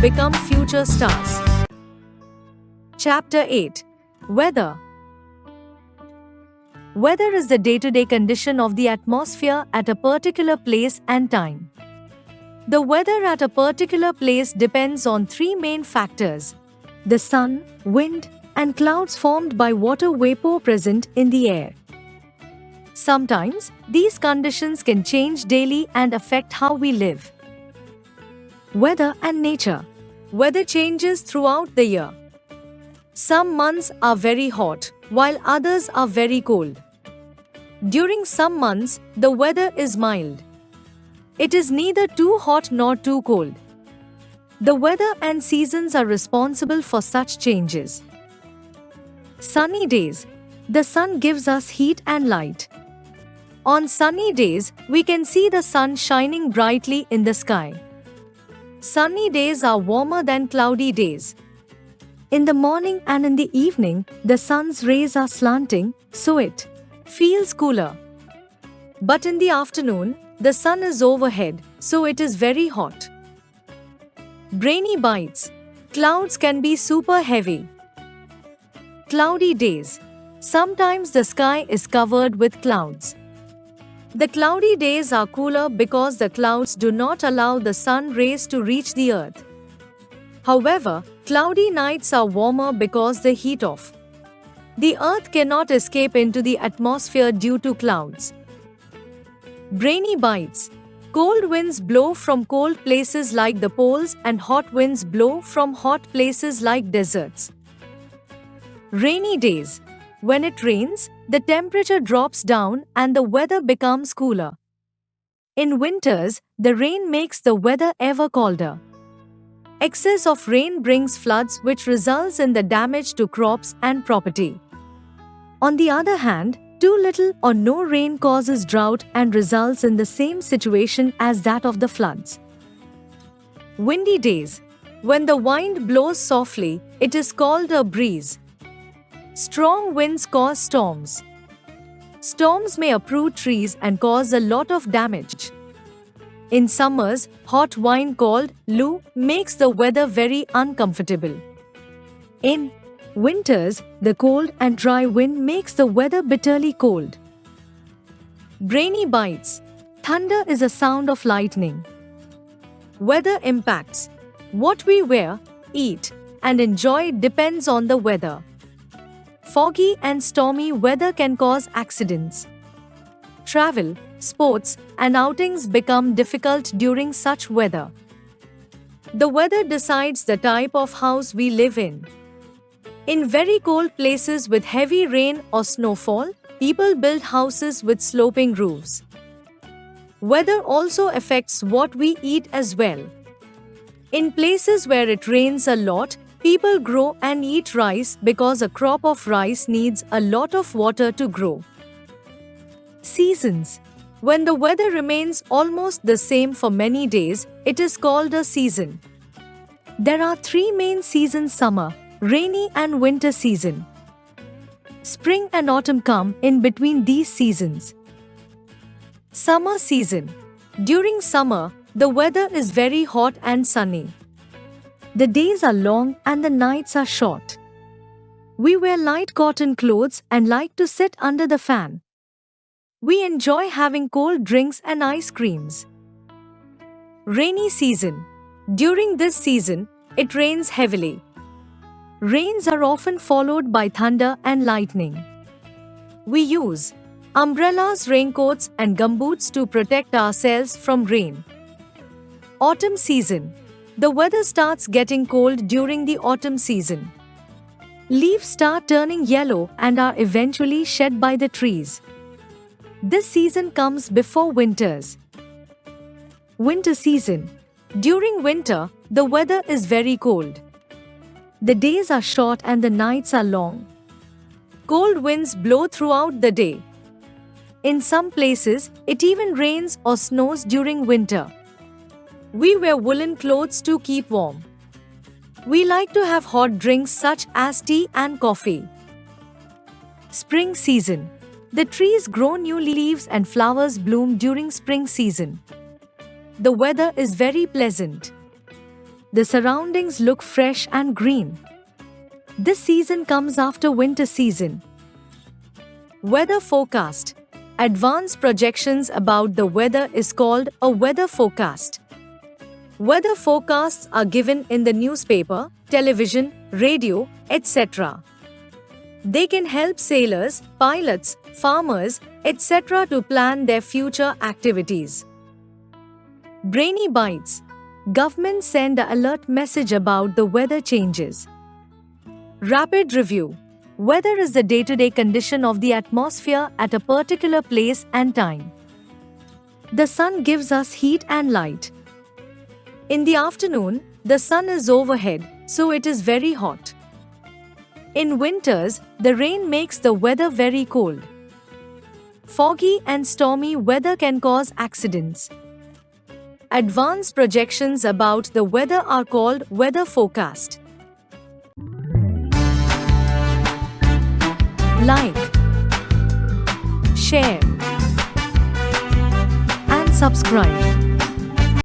become future stars. Chapter 8. Weather. Weather is the day-to-day condition of the atmosphere at a particular place and time. The weather at a particular place depends on three main factors: the sun, wind, and clouds formed by water vapor present in the air. Sometimes, these conditions can change daily and affect how we live. Weather and nature. Weather changes throughout the year. Some months are very hot, while others are very cold. During some months, the weather is mild. It is neither too hot nor too cold. The weather and seasons are responsible for such changes. Sunny days. The sun gives us heat and light. On sunny days, we can see the sun shining brightly in the sky. Sunny days are warmer than cloudy days. In the morning and in the evening, the sun's rays are slanting, so it feels cooler. But in the afternoon, the sun is overhead, so it is very hot. Brainy bites. Clouds can be super heavy. Cloudy days. Sometimes the sky is covered with clouds. The cloudy days are cooler because the clouds do not allow the sun rays to reach the earth. However, cloudy nights are warmer because the heat of the earth cannot escape into the atmosphere due to clouds. Brainy bites. Cold winds blow from cold places like the poles and hot winds blow from hot places like deserts. Rainy days. When it rains, the temperature drops down and the weather becomes cooler. In winters, the rain makes the weather ever colder. Excess of rain brings floods, which results in the damage to crops and property. On the other hand, too little or no rain causes drought and results in the same situation as that of the floods. Windy days. When the wind blows softly, it is called a breeze. Strong winds cause storms. Storms may uproot trees and cause a lot of damage. In summers, hot wind called loo makes the weather very uncomfortable. In winters, the cold and dry wind makes the weather bitterly cold. Brainy bites. Thunder is a sound of lightning. Weather impacts. What we wear, eat, and enjoy depends on the weather. Foggy and stormy weather can cause accidents. Travel, sports, and outings become difficult during such weather. The weather decides the type of house we live in. In very cold places with heavy rain or snowfall, people build houses with sloping roofs. Weather also affects what we eat as well. In places where it rains a lot, people grow and eat rice because a crop of rice needs a lot of water to grow. Seasons. When the weather remains almost the same for many days, it is called a season. There are three main seasons: summer, rainy, and winter season. Spring and autumn come in between these seasons. Summer season. During summer, the weather is very hot and sunny. The days are long and the nights are short. We wear light cotton clothes and like to sit under the fan. We enjoy having cold drinks and ice creams. Rainy season. During this season, it rains heavily. Rains are often followed by thunder and lightning. We use umbrellas, raincoats, and gumboots to protect ourselves from rain. Autumn season. The weather starts getting cold during the autumn season. Leaves start turning yellow and are eventually shed by the trees. This season comes before winters. Winter season. During winter, the weather is very cold. The days are short and the nights are long. Cold winds blow throughout the day. In some places, it even rains or snows during winter. We wear woolen clothes to keep warm. We like to have hot drinks such as tea and coffee. Spring season. The trees grow new leaves and flowers bloom during spring season. The weather is very pleasant. The surroundings look fresh and green. This season comes after winter season. Weather forecast. Advanced projections about the weather is called a weather forecast. Weather forecasts are given in the newspaper, television, radio, etc. They can help sailors, pilots, farmers, etc. to plan their future activities. Brainy bites. Government send an alert message about the weather changes. Rapid review. Weather is the day-to-day condition of the atmosphere at a particular place and time. The sun gives us heat and light. In the afternoon, the sun is overhead, so it is very hot. In winters, the rain makes the weather very cold. Foggy and stormy weather can cause accidents. Advanced projections about the weather are called weather forecast. Like, share, and subscribe.